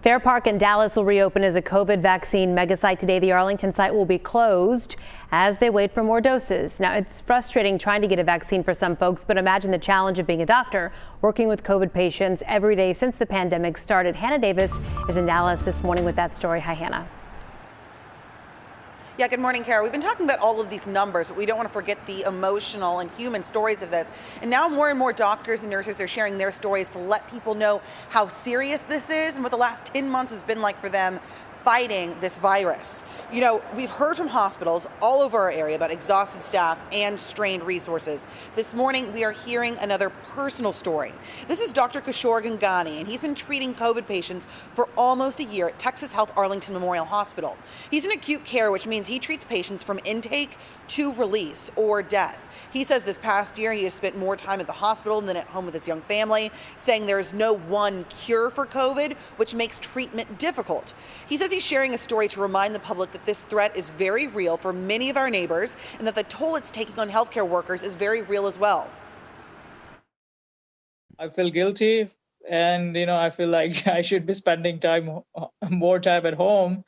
Fair Park in Dallas will reopen as a COVID vaccine megasite today. The Arlington site will be closed as they wait for more doses. Now, it's frustrating trying to get a vaccine for some folks, but imagine the challenge of being a doctor working with COVID patients every day since the pandemic started. Hannah Davis is in Dallas this morning with that story. Hi, Hannah. Yeah, good morning, Kara. We've been talking about all of these numbers, but we don't want to forget the emotional and human stories of this. And now more and more doctors and nurses are sharing their stories to let people know how serious this is and what the last 10 months has been like for them fighting this virus. You know, we've heard from hospitals all over our area about exhausted staff and strained resources. This morning, we are hearing another personal story. This is Dr. Kishore Gangani, and he's been treating COVID patients for almost a year at Texas Health Arlington Memorial Hospital. He's in acute care, which means he treats patients from intake to release or death. He says this past year, he has spent more time at the hospital than at home with his young family, saying there is no one cure for COVID, which makes treatment difficult. He says he's sharing a story to remind the public that this threat is very real for many of our neighbors and that the toll it's taking on healthcare workers is very real as well. I feel guilty and, I feel like I should be spending more time at home.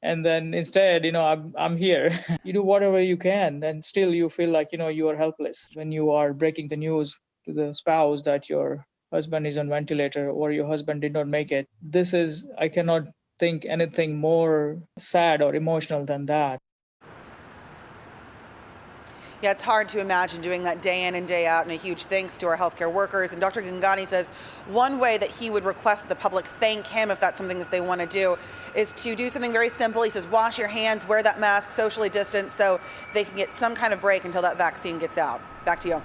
And then instead, I'm here. You do whatever you can and still you feel like, you are helpless when you are breaking the news to the spouse that your husband is on ventilator or your husband did not make it. I cannot think anything more sad or emotional than that. Yeah, it's hard to imagine doing that day in and day out, and a huge thanks to our healthcare workers. And Dr. Gangani says one way that he would request that the public thank him, if that's something that they want to do, is to do something very simple. He says wash your hands, wear that mask, socially distance, so they can get some kind of break until that vaccine gets out. Back to you.